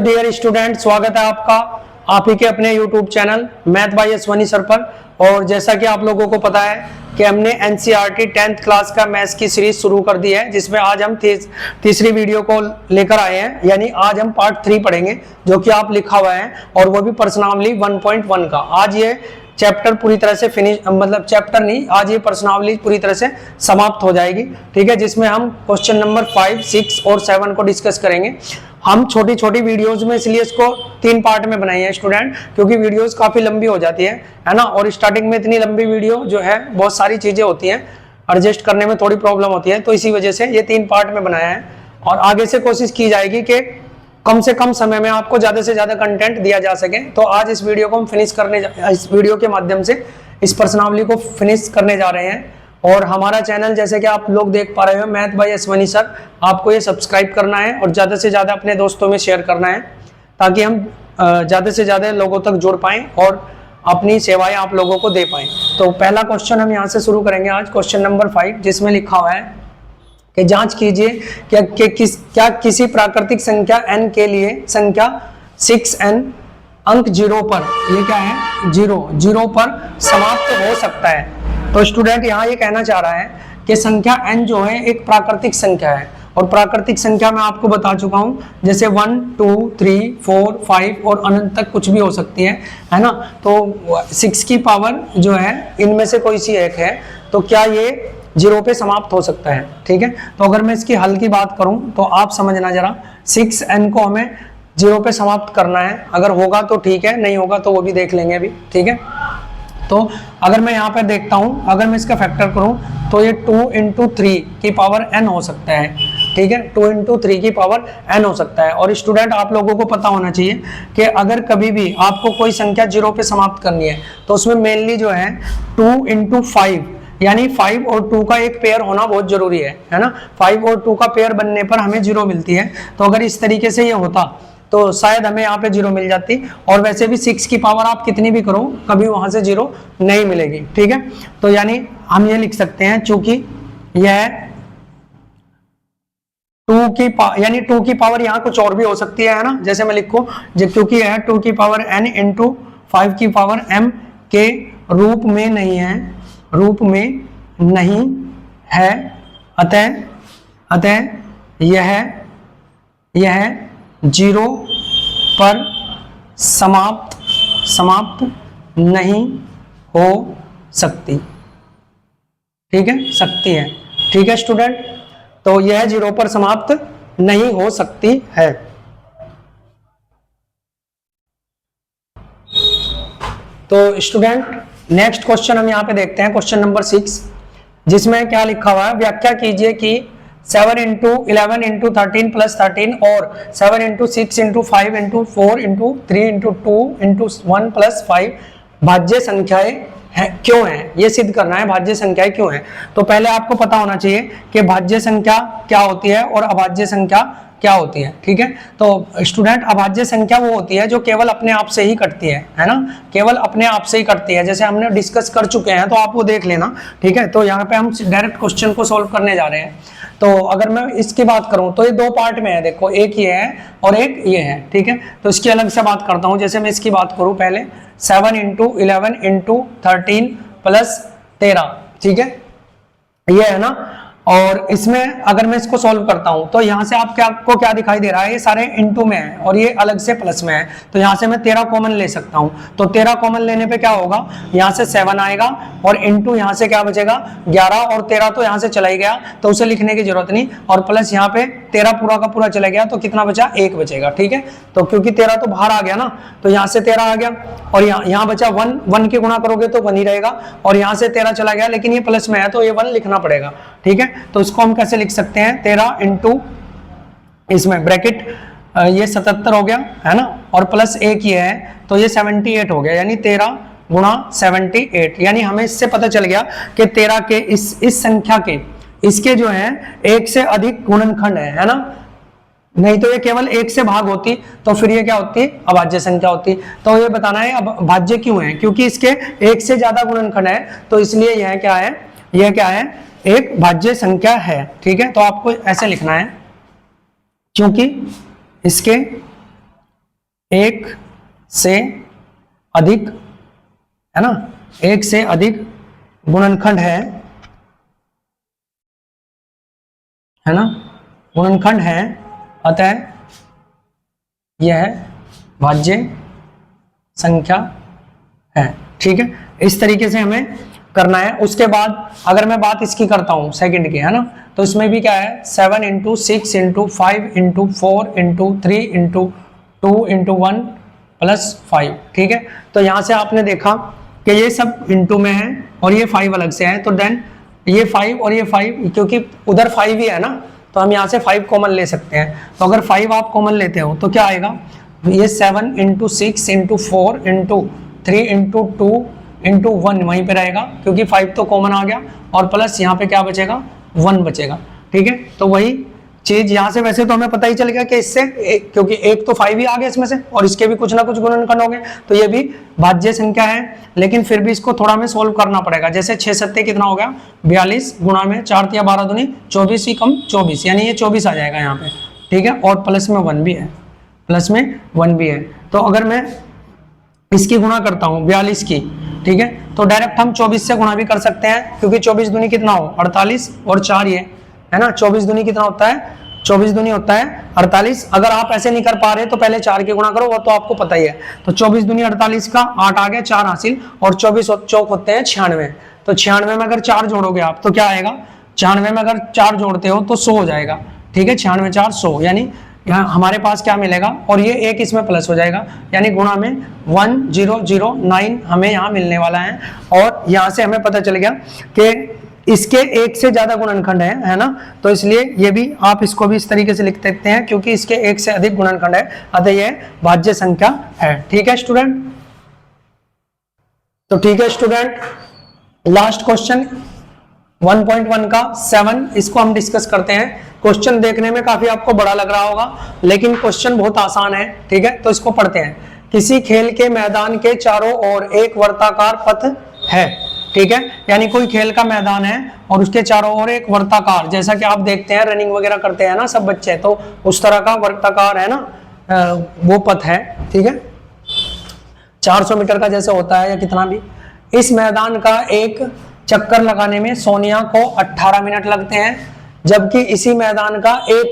Dear student, स्वागत है आपका आप ही के अपने YouTube channel math bye Yashwani sir पर। और जैसा कि आप लोगों को पता है कि हमने एनसीईआरटी 10th क्लास का मैथ्स की सीरीज शुरू कर दी है, जिसमें आज हम तीसरी वीडियो को लेकर आए हैं। यानी आज हम पार्ट 3 पढ़ेंगे, जो कि आप लिखा हुआ है, और वो भी प्रश्नावली 1.1 का। आज ये चैप्टर पूरी तरह से फिनिश, मतलब चैप्टर नहीं, आज ये प्रश्नावली पूरी तरह से समाप्त हो जाएगी। ठीक है, जिसमें हम क्वेश्चन नंबर 5, 6 और 7 को डिस्कस करेंगे। हम छोटी छोटी वीडियोस में इसलिए इसको 3 पार्ट में बनाई है स्टूडेंट, क्योंकि वीडियोस काफी लंबी हो जाती है ना। और स्टार्टिंग में इतनी लंबी वीडियो जो है, बहुत सारी चीजें होती हैं, एडजस्ट करने में थोड़ी प्रॉब्लम होती है, तो इसी वजह से ये 3 पार्ट में बनाया है। और आगे से कोशिश की जाएगी कि कम से कम समय में आपको ज्यादा से ज्यादा कंटेंट दिया जा सके। तो आज इस वीडियो को हम इस वीडियो के माध्यम से इस प्रश्नावली को फिनिश करने जा रहे हैं। और हमारा चैनल, जैसे कि आप लोग देख पा रहे हो, मैथ बाय यशवनी सर, आपको ये सब्सक्राइब करना है और ज्यादा से ज्यादा अपने दोस्तों में शेयर करना है, ताकि हम ज्यादा से ज्यादा लोगों तक जुड़ पाएं और अपनी सेवाएं आप लोगों को दे पाएं। तो पहला क्वेश्चन हम यहाँ से शुरू करेंगे आज, क्वेश्चन नंबर 5, जिसमें लिखा हुआ है कि जांच कीजिए क्या किसी प्राकृतिक संख्या n के लिए संख्या 6n अंक 0 पर, ये क्या है, 0 पर समाप्त हो सकता है। तो स्टूडेंट यहाँ ये कहना चाह रहा है कि संख्या n जो है एक प्राकृतिक संख्या है, और प्राकृतिक संख्या मैं आपको बता चुका हूँ, जैसे 1, 2, 3, 4, 5 और अनंत तक कुछ भी हो सकती है ना। तो 6 की पावर जो है, इनमें से कोई सी एक है, तो क्या ये 0 पे समाप्त हो सकता है। ठीक है, तो अगर मैं इसकी हल की बात करूं तो आप समझना जरा, 6n को हमें 0 पे समाप्त करना है। अगर होगा तो ठीक है, नहीं होगा तो वो भी देख लेंगे अभी। ठीक है, तो अगर मैं यहाँ पर देखता हूँ, अगर मैं इसका फैक्टर करूँ तो ये 2 × 3 की पावर n हो सकता है। ठीक है, 2 × 3 की पावर n हो सकता है। और स्टूडेंट आप लोगों को पता होना चाहिए कि अगर कभी भी आपको कोई संख्या 0 पे समाप्त करनी है, तो उसमें मेनली जो है 2 × 5, यानी 5 और 2 का एक पेयर होना बहुत जरूरी है ना। 5 और 2 का पेयर बनने पर हमें 0 मिलती है। तो अगर इस तरीके से ये होता तो शायद हमें यहाँ पे 0 मिल जाती। और वैसे भी 6 की पावर आप कितनी भी करो, कभी वहां से 0 नहीं मिलेगी। ठीक है, तो यानी हम ये लिख सकते हैं, चूंकि यह 2 की पावर यहाँ कुछ और भी हो सकती है ना। जैसे मैं लिखूं, क्योंकि यह 2 की पावर n × 5 की पावर m के रूप में नहीं है, अतः यह 0 पर समाप्त नहीं हो सकती। ठीक है, सकती है। ठीक है स्टूडेंट, तो यह 0 पर समाप्त नहीं हो सकती है। तो स्टूडेंट नेक्स्ट क्वेश्चन हम यहाँ पे देखते हैं, क्वेश्चन नंबर 6, जिसमें क्या लिखा हुआ है, व्याख्या कीजिए कि 7 × 11 × 13 + 13 और 7 × 6 × 5 × 4 × 3 × 2 × 1 + 5 भाज्य संख्याएं हैं, क्यों हैं। ये सिद्ध करना है भाज्य संख्याएं क्यों हैं। तो पहले आपको पता होना चाहिए कि भाज्य संख्या क्या होती है और अभाज्य संख्या क्या होती है। ठीक है, तो स्टूडेंट अभाज्य संख्या वो होती है जो केवल अपने आप से ही कटती है ना, केवल अपने आप से ही कटती है, जैसे हमने डिस्कस कर चुके हैं, तो आप वो देख लेना। ठीक है, तो यहाँ पे हम डायरेक्ट क्वेश्चन को सॉल्व करने जा रहे हैं। तो अगर मैं इसकी बात करूं तो ये 2 पार्ट में है, देखो, एक ये है और एक ये है। ठीक है, तो इसकी अलग से बात करता हूं। जैसे मैं इसकी बात करूं, पहले 7 × 11 × 13 + 13, ठीक है, ये है ना। और इसमें अगर मैं इसको सॉल्व करता हूं तो यहां से आपको क्या दिखाई दे रहा है, ये सारे इनटू में है और ये अलग से प्लस में है। तो यहां से मैं 13 कॉमन ले सकता हूं। तो 13 कॉमन लेने पे क्या होगा, यहां से 7 आएगा और इनटू यहां से क्या बचेगा, 11, और 13 तो यहां से चला ही गया, तो उसे लिखने की जरूरत नहीं। और प्लस यहाँ पे 13 पूरा का पूरा चला गया, तो कितना बचा, 1 बचेगा। ठीक है, तो क्योंकि 13 तो बाहर आ गया ना, तो यहाँ से 13 आ गया, और यहाँ बचा 1 के गुणा करोगे तो 1 ही रहेगा, और यहाँ से 13 चला गया, लेकिन ये प्लस में है तो ये 1 लिखना पड़ेगा। ठीक है, तो इसको हम कैसे लिख सकते हैं, 13 × इसमें ब्रैकेट ये 77 हो गया, है ना, और प्लस 1 ये है, तो ये 78 हो गया, यानी 13 × 78। यानी हमें इससे पता चल गया कि 13 के इस संख्या के इसके जो है 1 से अधिक गुणनखंड है ना। नहीं तो ये केवल 1 से भाग होती तो फिर ये क्या होती, अभाज्य संख्या होती। तो ये बताना है अब भाज्य क्यों है, क्योंकि इसके 1 से ज्यादा गुणनखंड है, तो इसलिए यह क्या है, यह क्या है, एक भाज्य संख्या है। ठीक है, तो आपको ऐसे लिखना है, क्योंकि इसके एक से अधिक, है ना, एक से अधिक गुणनखंड है ना, गुणनखंड है, अतः यह भाज्य संख्या है। ठीक है, इस तरीके से हमें करना है। उसके बाद अगर मैं बात इसकी करता हूं सेकंड की, है ना, तो इसमें भी क्या है 7 into 6 into 5 into 4 into 3 into 2 into 1 plus 5। ठीक है, तो यहां से आपने देखा कि ये सब इंटू में है और ये 5 अलग से है, तो देन ये 5 और ये 5, क्योंकि उधर 5 ही है ना, तो हम यहाँ से 5 कॉमन ले सकते हैं। तो अगर 5 आप कॉमन लेते हो तो क्या आएगा, ये 7 into 6 into 4 into 3 into 2 into 1 वहीं पे रहेगा, क्योंकि 5 तो कॉमन आ गया, और प्लस यहाँ पे क्या बचेगा, 1 बचेगा। ठीक है, तो वही चीज यहाँ से वैसे तो हमें पता ही चल गया कि इससे क्योंकि एक तो 5 ही आ गया इसमें से, और इसके भी कुछ ना कुछ गुणनखंड हो गए, तो ये भी भाज्य संख्या है। लेकिन फिर भी इसको थोड़ा हमें सोल्व करना पड़ेगा। जैसे 6 सत्ते कितना हो गया 42, गुणा में 4 तिया 12 दूनी 24 ही कम 24, यानी ये 24 आ जाएगा यहाँ पे। ठीक है, और प्लस में 1 भी है, प्लस में 1 भी है। तो अगर मैं इसकी गुणा करता हूँ 42 की, ठीक है, तो डायरेक्ट हम 24 से गुणा भी कर सकते हैं, क्योंकि 24 दूनी कितना हो 48 और 4 ये, है ना, 24 दूनी कितना होता है, 24 दूनी होता है 48। अगर आप ऐसे नहीं कर पा रहे तो पहले 4 की गुणा करो, वो तो आपको पता ही है। तो 24 दूनी 48 का 8 आ गया, 4 हासिल, और 24 चौक होते हैं 96। तो 96 में अगर 4 जोड़ोगे आप तो क्या आएगा, 96 में अगर 4 जोड़ते हो तो 100 हो जाएगा। ठीक है, 96 4 100, यानी यहाँ हमारे पास क्या मिलेगा, और ये एक इसमें प्लस हो जाएगा, यानी गुणा में 1009 हमें यहाँ मिलने वाला है। और यहाँ से हमें पता चल गया कि इसके एक से ज्यादा गुणनखंड है ना, तो इसलिए ये भी आप इसको भी इस तरीके से लिख सकते हैं, क्योंकि इसके एक से अधिक गुणनखंड है, अतः यह भाज्य संख्या है। ठीक है स्टूडेंट, तो ठीक है स्टूडेंट, लास्ट क्वेश्चन 1.1 का 7, इसको हम डिस्कस करते हैं। क्वेश्चन देखने में काफी आपको बड़ा लग रहा होगा, लेकिन क्वेश्चन बहुत आसान है। ठीक है, तो इसको पढ़ते हैं। किसी खेल के मैदान के चारों ओर एक वर्ताकार पथ है। ठीक है, यानी कोई खेल का मैदान है और उसके चारों ओर एक वर्ताकार, जैसा कि आप देखते हैं रनिंग वगैरह करते हैं ना सब बच्चे, तो उस तरह का वर्ताकार है ना, वो पथ है। ठीक है, 400 मीटर का जैसे होता है या कितना भी। इस मैदान का एक चक्कर लगाने में सोनिया को 18 मिनट लगते हैं, जबकि इसी मैदान का एक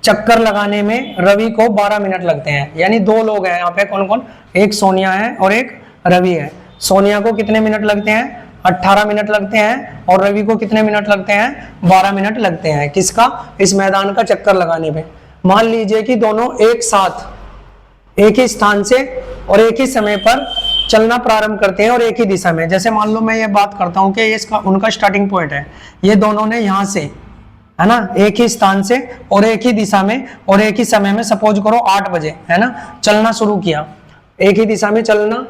चक्कर लगाने में रवि को 12 मिनट लगते हैं। यानी दो लोग हैं यहाँ पे, कौन कौन, एक सोनिया है और एक रवि है। सोनिया को कितने मिनट लगते हैं, 18 मिनट लगते हैं, और रवि को कितने मिनट लगते हैं, 12 मिनट लगते हैं। किसका, इस मैदान का चक्कर लगाने में। मान लीजिए कि दोनों एक साथ एक ही स्थान से और एक ही समय पर चलना प्रारंभ करते हैं और एक ही दिशा में। जैसे मान लो मैं ये बात करता हूं कि ये इसका उनका स्टार्टिंग पॉइंट है, ये दोनों ने यहां से, है ना, एक ही स्थान से और एक ही दिशा में और एक ही समय में, सपोज करो 8 बजे, है ना, चलना शुरू किया, एक ही दिशा में चलना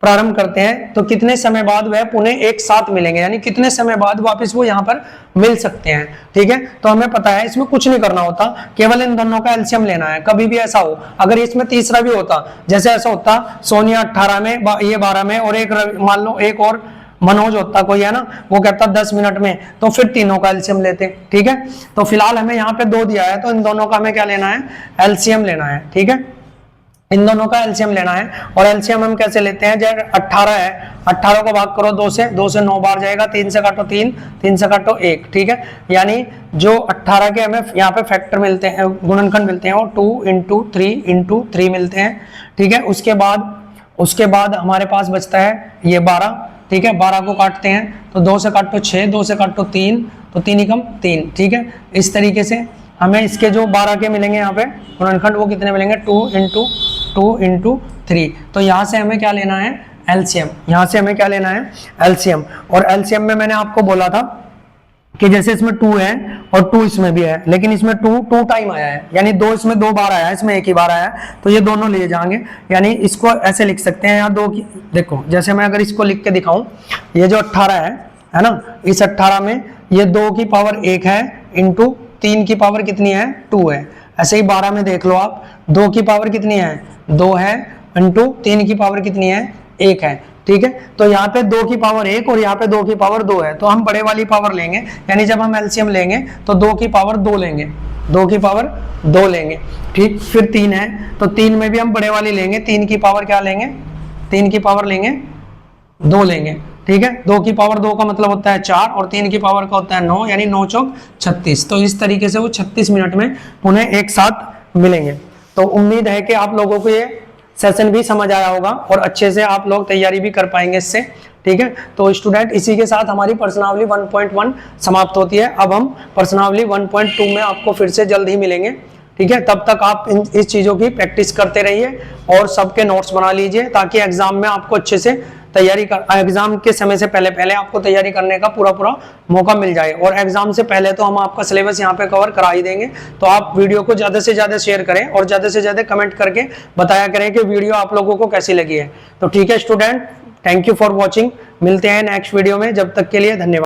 प्रारंभ करते हैं, तो कितने समय बाद वह पुनः एक साथ मिलेंगे, यानी कितने समय बाद वापस वो यहाँ पर मिल सकते हैं। ठीक है, तो हमें पता है इसमें कुछ नहीं करना होता, केवल इन दोनों का एलसीएम लेना है। कभी भी ऐसा हो, अगर इसमें तीसरा भी होता, जैसे ऐसा होता सोनिया 18 में, ये 12 में, और एक मान लो एक और मनोज होता कोई, है ना, वो कहता 10 मिनट में, तो फिर तीनों का एलसीएम लेते। ठीक है, तो फिलहाल हमें यहाँ पे 2 दिया है, तो इन दोनों का हमें क्या लेना है, एलसीएम लेना है। ठीक है, इन दोनों का एलसीएम लेना है। और एलसीएम हम कैसे लेते हैं, जब 18 है, 18 को भाग करो 2 से 9 बार जाएगा, 3 से काटो 3, 3 से काटो 1। ठीक है, यानी जो 18 के हमें यहाँ पे फैक्टर मिलते हैं, गुणनखंड मिलते हैं, वो 2 इंटू 3 मिलते हैं। ठीक है, उसके बाद हमारे पास बचता है ये 12। ठीक है, 12 को काटते हैं तो 2 से काटो 6, 2 से काटो 3, तो 3 एकम 3। ठीक है, इस तरीके से हमें इसके जो 12 के मिलेंगे यहाँ पे गुणनखंड, वो कितने मिलेंगे, 2 इंटू 3। तो यहाँ से हमें क्या लेना है, एलसीएम। यहाँ से हमें क्या लेना है, एलसीएम। और एलसीएम में मैंने आपको बोला था कि जैसे इसमें 2 है और 2 इसमें भी है, लेकिन इसमें 2 टाइम आया है, यानी 2 इसमें 2 बार आया है, इसमें एक ही बार आया है, तो ये दोनों ले जाएंगे। यानी इसको ऐसे लिख सकते हैं, यहाँ 2 की, देखो जैसे मैं अगर इसको लिख के दिखाऊं, ये जो 18 है ना, इस 18 में ये 2 की पावर 1 है, इंटू 3 की पावर कितनी है, 2 है। ऐसे ही 12 में देख लो आप, 2 की पावर कितनी है, 2 है, इंटू 3 की पावर कितनी है, 1 है, ठीक है। तो यहाँ पे 2 की पावर 1 और यहाँ पे 2 की पावर 2 है, तो हम बड़े वाली पावर लेंगे, यानी जब हम एलसीएम लेंगे तो 2 की पावर 2 लेंगे, 2 की पावर 2 लेंगे, ठीक। फिर 3 है, तो 3 में भी हम बड़े वाली लेंगे, 3 की पावर क्या लेंगे, 3 की पावर लेंगे 2 लेंगे, ठीक है। 2 की पावर 2 का मतलब होता है 4 और 3 की पावर का होता है 9, यानी 9 चौक 36। तो इस तरीके से वो 36 मिनट में उन्हें एक साथ मिलेंगे। तो उम्मीद है कि आप लोगों को ये सेशन भी समझ आया होगा और अच्छे से आप लोग तैयारी भी कर पाएंगे इससे, ठीक है। तो स्टूडेंट, इसी के साथ हमारी प्रश्नावली 1.1 समाप्त होती है। अब हम प्रश्नावली 1.2 में आपको फिर से जल्द ही मिलेंगे, ठीक है। तब तक आप इस चीज़ों की प्रैक्टिस करते रहिए और सबके नोट्स बना लीजिए, ताकि एग्जाम में आपको अच्छे से तैयारी कर, एग्जाम के समय से पहले आपको तैयारी करने का पूरा मौका मिल जाए। और एग्जाम से पहले तो हम आपका सिलेबस यहाँ पे कवर करा ही देंगे। तो आप वीडियो को ज़्यादा से ज़्यादा शेयर करें और ज़्यादा से ज़्यादा कमेंट करके बताया करें कि वीडियो आप लोगों को कैसी लगी है। तो ठीक है student, thank you for watching. मिलते हैं नेक्स्ट वीडियो में, जब तक के लिए धन्यवाद।